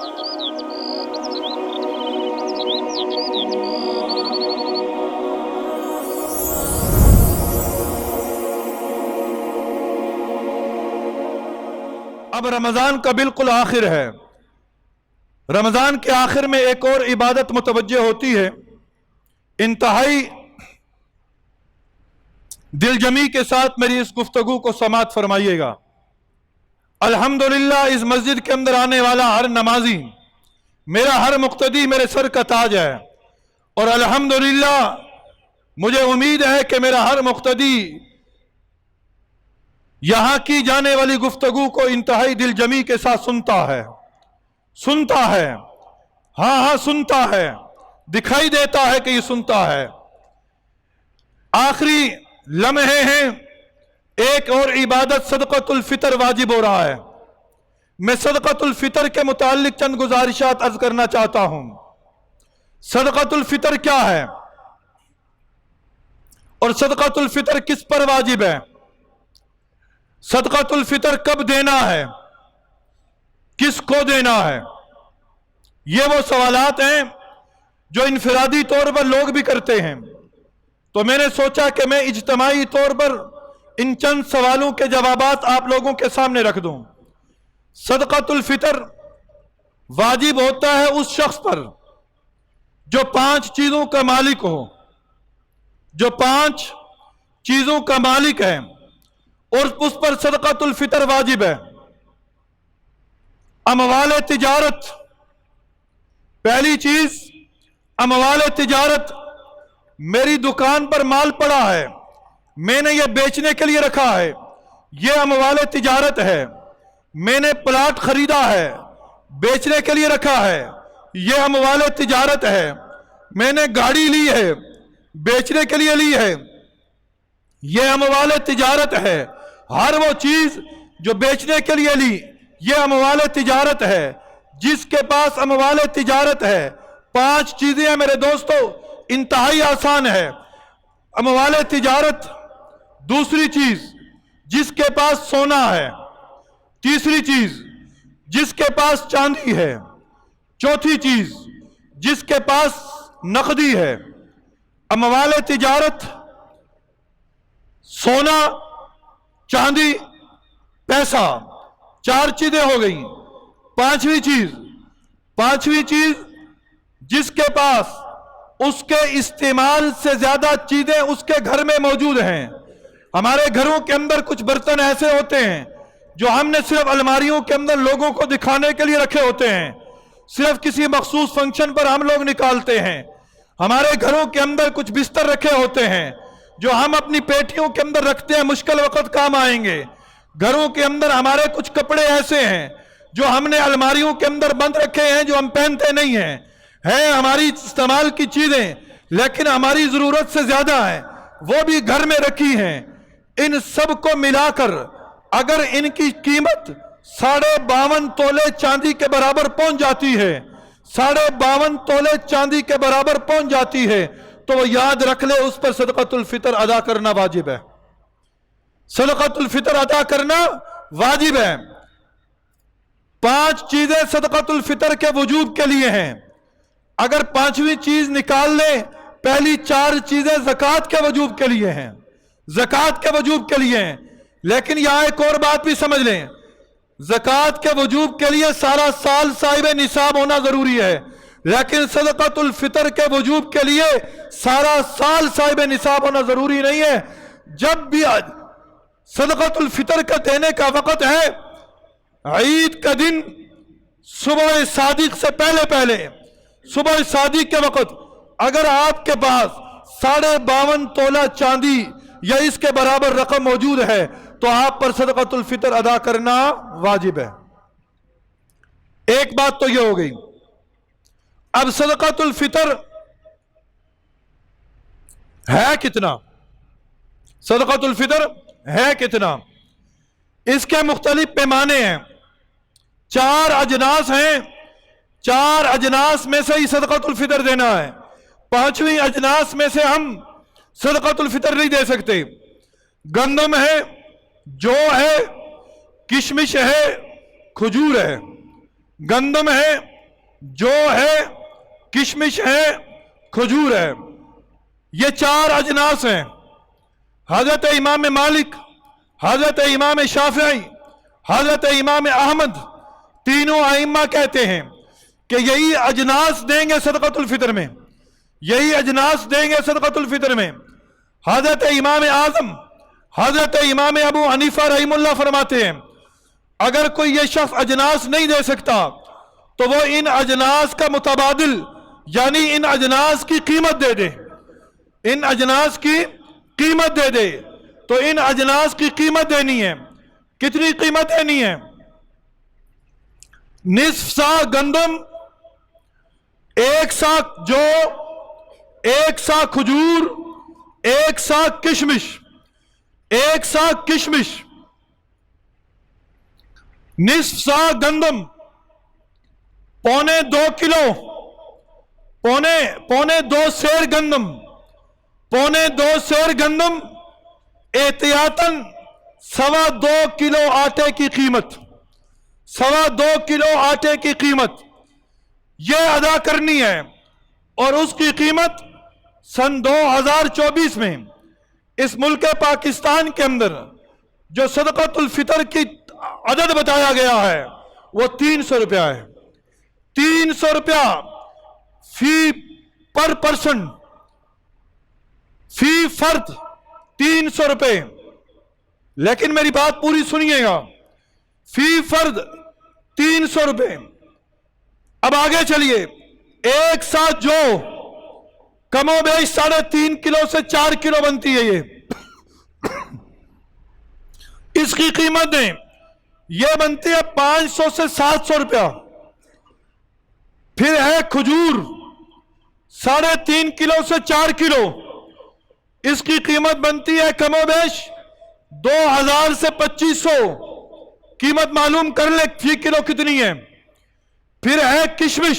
اب رمضان کا بالکل آخر ہے. رمضان کے آخر میں ایک اور عبادت متوجہ ہوتی ہے. انتہائی دل جمی کے ساتھ میری اس گفتگو کو سماعت فرمائیے گا. الحمدللہ اس مسجد کے اندر آنے والا ہر نمازی میرا ہر مقتدی میرے سر کا تاج ہے، اور الحمدللہ مجھے امید ہے کہ میرا ہر مقتدی یہاں کی جانے والی گفتگو کو انتہائی دل جمی کے ساتھ سنتا ہے. ہاں سنتا ہے، دکھائی دیتا ہے کہ یہ سنتا ہے. آخری لمحے ہیں، ایک اور عبادت صدقۃ الفطر واجب ہو رہا ہے. میں صدقۃ الفطر کے متعلق چند گزارشات عرض کرنا چاہتا ہوں. صدقۃ الفطر کیا ہے اور صدقۃ الفطر کس پر واجب ہے؟ صدقۃ الفطر کب دینا ہے، کس کو دینا ہے؟ یہ وہ سوالات ہیں جو انفرادی طور پر لوگ بھی کرتے ہیں. تو میں نے سوچا کہ میں اجتماعی طور پر ان چند سوالوں کے جوابات آپ لوگوں کے سامنے رکھ دوں. صدقۃ الفطر واجب ہوتا ہے اس شخص پر جو 5 چیزوں کا مالک ہو، جو 5 چیزوں کا مالک ہے، اور اس پر صدقۃ الفطر واجب ہے. اموال تجارت، پہلی چیز اموال تجارت. میری دکان پر مال پڑا ہے، میں نے یہ بیچنے کے لیے رکھا ہے، یہ اموال تجارت ہے. میں نے پلاٹ خریدا ہے، بیچنے کے لیے رکھا ہے، یہ اموال تجارت ہے. میں نے گاڑی لی ہے، بیچنے کے لیے لی ہے، یہ اموال تجارت ہے. ہر وہ چیز جو بیچنے کے لیے لی یہ اموال تجارت ہے. جس کے پاس اموال تجارت ہے، 5 چیزیں ہیں میرے دوستو، انتہائی آسان ہے. اموال تجارت. دوسری چیز جس کے پاس سونا ہے. تیسری چیز جس کے پاس چاندی ہے. چوتھی چیز جس کے پاس نقدی ہے. اموال تجارت، سونا، چاندی، پیسہ، 4 چیزیں ہو گئیں. پانچویں چیز جس کے پاس اس کے استعمال سے زیادہ چیزیں اس کے گھر میں موجود ہیں. ہمارے گھروں کے اندر کچھ برتن ایسے ہوتے ہیں جو ہم نے صرف الماریوں کے اندر لوگوں کو دکھانے کے لیے رکھے ہوتے ہیں، صرف کسی مخصوص فنکشن پر ہم لوگ نکالتے ہیں. ہمارے گھروں کے اندر کچھ بستر رکھے ہوتے ہیں جو ہم اپنی پیٹیوں کے اندر رکھتے ہیں، مشکل وقت کام آئیں گے. گھروں کے اندر ہمارے کچھ کپڑے ایسے ہیں جو ہم نے الماریوں کے اندر بند رکھے ہیں، جو ہم پہنتے نہیں ہیں. ہماری استعمال کی چیزیں لیکن ہماری ضرورت سے زیادہ ہیں، وہ بھی گھر میں رکھی ہیں. ان سب کو ملا کر اگر ان کی قیمت 52.5 تولے چاندی کے برابر پہنچ جاتی ہے، 52.5 تولے چاندی کے برابر پہنچ جاتی ہے، تو وہ یاد رکھ لے اس پر صدقۃ الفطر ادا کرنا واجب ہے. صدقۃ الفطر ادا کرنا واجب ہے. 5 چیزیں صدقۃ الفطر کے وجوب کے لیے ہیں. اگر 5ویں چیز نکال لیں، پہلی 4 چیزیں زکوٰۃ کے وجوب کے لیے ہیں، زکوٰۃ کے وجوب کے لیے ہیں. لیکن یہاں ایک اور بات بھی سمجھ لیں، زکوٰۃ کے وجوب کے لیے سارا سال صاحب نصاب ہونا ضروری ہے، لیکن صدقۃ الفطر کے وجوب کے لیے سارا سال صاحب نصاب ہونا ضروری نہیں ہے. جب بھی صدقۃ الفطر کا دینے کا وقت ہے، عید کا دن صبح صادق سے پہلے صبح صادق کے وقت اگر آپ کے پاس 52.5 تولہ چاندی یا اس کے برابر رقم موجود ہے تو آپ پر صدقۃ الفطر ادا کرنا واجب ہے. ایک بات تو یہ ہو گئی. اب صدقۃ الفطر ہے کتنا؟ صدقۃ الفطر ہے کتنا؟ اس کے مختلف پیمانے ہیں. 4 اجناس ہیں، 4 اجناس میں سے ہی صدقۃ الفطر دینا ہے. 5ویں اجناس میں سے ہم صدقۃ الفطر نہیں دے سکتے. گندم ہے، جو ہے، کشمش ہے، کھجور ہے. گندم ہے، جو ہے، کشمش ہے، کھجور ہے. یہ 4 اجناس ہیں. حضرت امام مالک، حضرت امام شافعی، حضرت امام احمد، تینوں ائمہ کہتے ہیں کہ یہی اجناس دیں گے صدقۃ الفطر میں، یہی اجناس دیں گے صدقۃ الفطر میں. حضرت امام اعظم حضرت امام ابو حنیفہ رحمہ اللہ فرماتے ہیں اگر کوئی یہ شخص اجناس نہیں دے سکتا تو وہ ان اجناس کا متبادل یعنی ان اجناس کی قیمت دے دے، ان اجناس کی قیمت دے دے. تو ان اجناس کی قیمت دینی ہے. کتنی قیمت دینی ہے؟ نصف سا گندم، 1 سا جو، 1 سا کھجور، 1 سا کشمش، 1 سا کشمش، نصف سا گندم، 2.25 کلو، پونے 2 سیر گندم، 2.25 سیر گندم، احتیاطاً 2.25 کلو آٹے کی قیمت، 2.25 کلو آٹے کی قیمت یہ ادا کرنی ہے. اور اس کی قیمت سن 2024 میں اس ملک پاکستان کے اندر جو صدقۃ الفطر کی عدد بتایا گیا ہے وہ 300 روپیہ ہے. 300 روپیہ فی پر پرسن، فی فرد 300 روپے. لیکن میری بات پوری سنیے گا، فی فرد 300 روپے. اب آگے چلیے، 1 سا جو کم و بیش 3.5 کلو سے 4 کلو بنتی ہے، یہ اس کی قیمت دیں، یہ بنتی ہے 500 سے 700 روپیہ. پھر ہے کھجور 3.5 کلو سے 4 کلو، اس کی قیمت بنتی ہے کم و بیش 2000 سے 2500. قیمت معلوم کر لیں فی کلو کتنی ہے. پھر ہے کشمش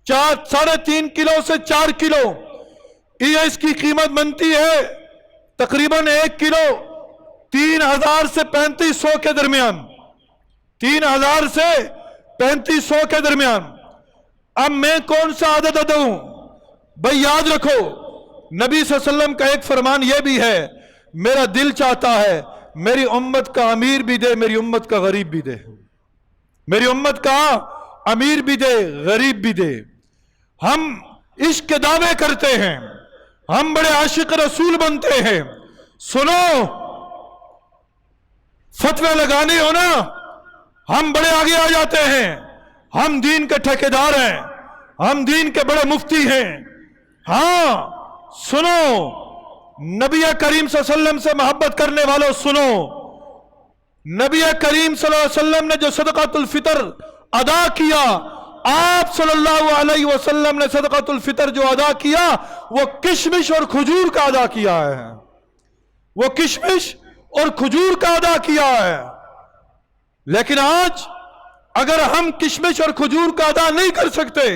3.5 کلو سے 4 کلو، یہ اس کی قیمت بنتی ہے تقریباً 1 کلو 3000 سے 3500 کے درمیان، 3000 سے 3500 کے درمیان. اب میں کون سا عدد دوں؟ بھئی یاد رکھو نبی صلی اللہ علیہ وسلم کا ایک فرمان یہ بھی ہے، میرا دل چاہتا ہے میری امت کا امیر بھی دے، میری امت کا غریب بھی دے، میری امت کا امیر بھی دے، غریب بھی دے. ہم عشق کے دعوے کرتے ہیں، ہم بڑے عاشق رسول بنتے ہیں. سنو، فتوے لگانے ہو نا، ہم بڑے آگے آ جاتے ہیں. ہم دین کے ٹھیکیدار ہیں، ہم دین کے بڑے مفتی ہیں. ہاں سنو، نبی کریم صلی اللہ علیہ وسلم سے محبت کرنے والوں سنو، نبی کریم صلی اللہ علیہ وسلم نے جو صدقۃ الفطر ادا کیا، آپ صلی اللہ علیہ وسلم نے صدقۃ الفطر جو ادا کیا وہ کشمش اور کھجور کا ادا کیا ہے، وہ کشمش اور کھجور کا ادا کیا ہے. لیکن آج اگر ہم کشمش اور کھجور کا ادا نہیں کر سکتے،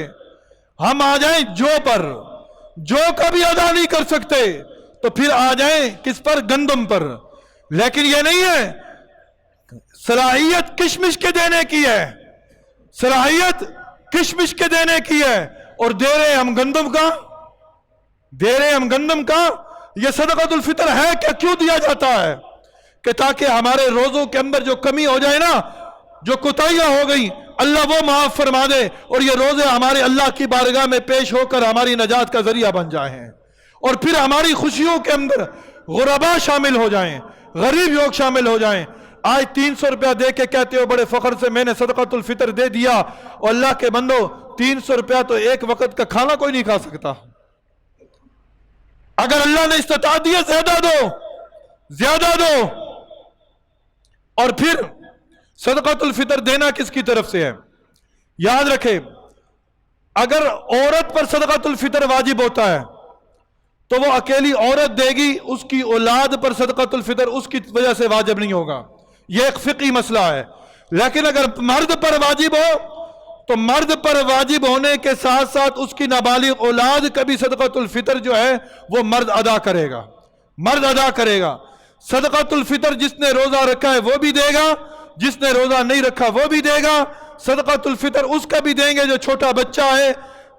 ہم آ جائیں جو پر، جو کا بھی ادا نہیں کر سکتے تو پھر آ جائیں کس پر؟ گندم پر. لیکن یہ نہیں ہے، صلاحیت کشمش کے دینے کی ہے، صلاحیت کشمش کے دینے کی ہے، اور دے رہے ہم گندم کا، دے رہے ہم گندم کا. یہ صدقۃ الفطر ہے کیا؟ کیوں دیا جاتا ہے؟ کہ تاکہ ہمارے روزوں کے اندر جو کمی ہو جائے نا، جو کوتاہیاں ہو گئی، اللہ وہ معاف فرما دے، اور یہ روزے ہمارے اللہ کی بارگاہ میں پیش ہو کر ہماری نجات کا ذریعہ بن جائیں، اور پھر ہماری خوشیوں کے اندر غربا شامل ہو جائیں، غریب لوگ شامل ہو جائیں. آج 300 روپیہ دے کے کہتے ہو بڑے فخر سے میں نے صدقۃ الفطر دے دیا، اور اللہ کے بندو 300 روپیہ تو ایک وقت کا کھانا کوئی نہیں کھا سکتا. اگر اللہ نے استطاعت دی زیادہ دو، زیادہ دو. اور پھر صدقۃ الفطر دینا کس کی طرف سے ہے؟ یاد رکھے، اگر عورت پر صدقۃ الفطر واجب ہوتا ہے تو وہ اکیلی عورت دے گی، اس کی اولاد پر صدقۃ الفطر اس کی وجہ سے واجب نہیں ہوگا. یہ ایک فقہی مسئلہ ہے. لیکن اگر مرد پر واجب ہو تو مرد پر واجب ہونے کے ساتھ ساتھ اس کی نابالغ اولاد کا بھی صدقۃ الفطر جو ہے وہ مرد ادا کرے گا، مرد ادا کرے گا. صدقۃ الفطر جس نے روزہ رکھا ہے وہ بھی دے گا، جس نے روزہ نہیں رکھا وہ بھی دے گا. صدقۃ الفطر اس کا بھی دیں گے جو چھوٹا بچہ ہے،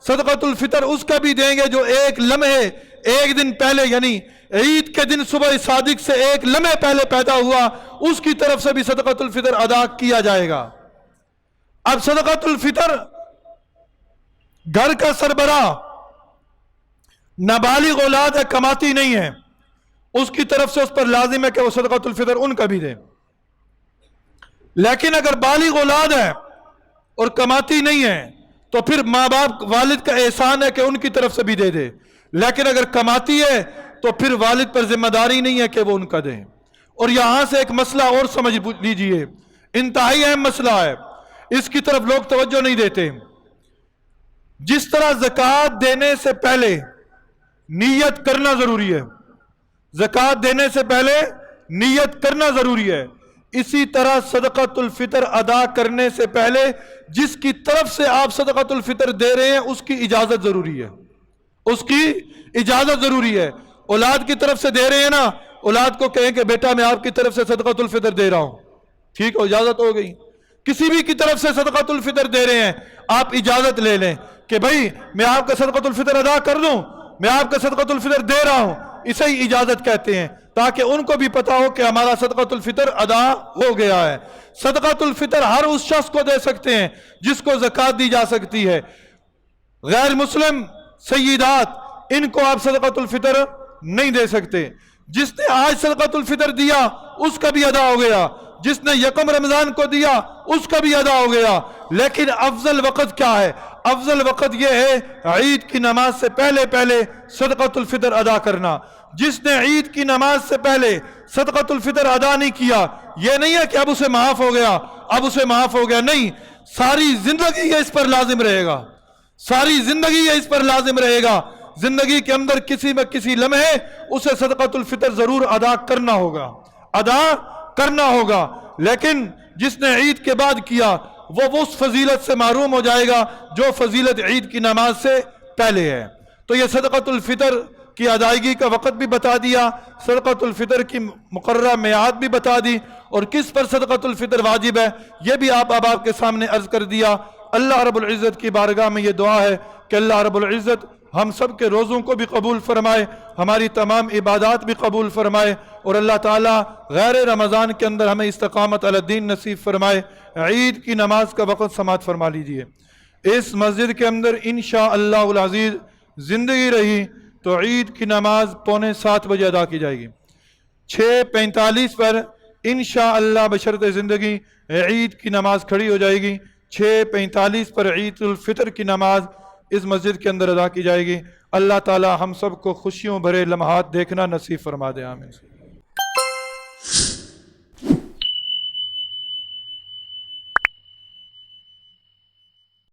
صدقۃ الفطر اس کا بھی دیں گے جو ایک لمحے، ایک دن پہلے، یعنی عید کے دن صبح صادق سے ایک لمحے پہلے پیدا ہوا، اس کی طرف سے بھی صدقۃ الفطر ادا کیا جائے گا۔ اب صدقۃ الفطر گھر کا سربراہ نابالغ اولاد ہے، کماتی نہیں ہے، اس کی طرف سے اس پر لازم ہے کہ وہ صدقۃ الفطر ان کا بھی دے۔ لیکن اگر بالغ اولاد ہے اور کماتی نہیں ہے تو پھر ماں باپ، والد کا احسان ہے کہ ان کی طرف سے بھی دے دے، لیکن اگر کماتی ہے تو پھر والد پر ذمہ داری نہیں ہے کہ وہ ان کا دیں۔ اور یہاں سے ایک مسئلہ اور سمجھ لیجئے، انتہائی اہم مسئلہ ہے، اس کی طرف لوگ توجہ نہیں دیتے۔ جس طرح زکوٰۃ دینے سے پہلے نیت کرنا ضروری ہے، زکوٰۃ دینے سے پہلے نیت کرنا ضروری ہے، اسی طرح صدقۃ الفطر ادا کرنے سے پہلے جس کی طرف سے آپ صدقۃ الفطر دے رہے ہیں اس کی اجازت ضروری ہے، اس کی اجازت ضروری ہے۔ اولاد کی طرف سے دے رہے ہیں نا، اولاد کو کہیں کہ بیٹا میں آپ کی طرف سے صدقۃ الفطر دے رہا ہوں، ٹھیک ہو، اجازت ہو گئی۔ کسی بھی کی طرف سے صدقۃ الفطر دے رہے ہیں، آپ اجازت لے لیں کہ بھائی میں آپ کا صدقۃ الفطر ادا کر دوں، میں آپ کا صدقۃ الفطر دے رہا ہوں، اسے ہی اجازت کہتے ہیں، تاکہ ان کو بھی پتا ہو کہ ہمارا صدقۃ الفطر ادا ہو گیا ہے۔ صدقۃ الفطر ہر اس شخص کو دے سکتے ہیں جس کو زکوٰۃ دی جا سکتی ہے۔ غیر مسلم سیدات، ان کو آپ صدقۃ الفطر نہیں دے سکتے۔ جس نے آج صدقۃ الفطر دیا اس کا بھی ادا ہو گیا، جس نے یکم رمضان کو دیا اس کا بھی ادا ہو گیا۔ لیکن افضل وقت کیا ہے؟ افضل وقت یہ ہے عید کی نماز سے پہلے پہلے صدقۃ الفطر ادا کرنا۔ جس نے عید کی نماز سے پہلے صدقۃ الفطر ادا نہیں کیا، یہ نہیں ہے کہ اب اسے معاف ہو گیا، اب اسے معاف ہو گیا، نہیں، ساری زندگی یہ اس پر لازم رہے گا، ساری زندگی یہ اس پر لازم رہے گا۔ زندگی کے اندر کسی میں کسی لمحے اسے صدقۃ الفطر ضرور ادا کرنا ہوگا، ادا کرنا ہوگا۔ لیکن جس نے عید کے بعد کیا وہ اس فضیلت سے محروم ہو جائے گا جو فضیلت عید کی نماز سے پہلے ہے۔ تو یہ صدقۃ الفطر کی ادائیگی کا وقت بھی بتا دیا، صدقۃ الفطر کی مقررہ میعاد بھی بتا دی، اور کس پر صدقۃ الفطر واجب ہے یہ بھی آپ کے سامنے عرض کر دیا۔ اللہ رب العزت کی بارگاہ میں یہ دعا ہے کہ اللہ رب العزت ہم سب کے روزوں کو بھی قبول فرمائے، ہماری تمام عبادات بھی قبول فرمائے، اور اللہ تعالیٰ غیر رمضان کے اندر ہمیں استقامت علی الدین نصیب فرمائے۔ عید کی نماز کا وقت سماعت فرما لیجئے۔ اس مسجد کے اندر انشاءاللہ العزیز زندگی رہی تو عید کی نماز 6:45 بجے ادا کی جائے گی۔ 6:45 پر انشاءاللہ بشرط زندگی عید کی نماز کھڑی ہو جائے گی۔ 6:45 پر عید الفطر کی نماز اس مسجد کے اندر ادا کی جائے گی۔ اللہ تعالی ہم سب کو خوشیوں بھرے لمحات دیکھنا نصیب فرما دے، آمین۔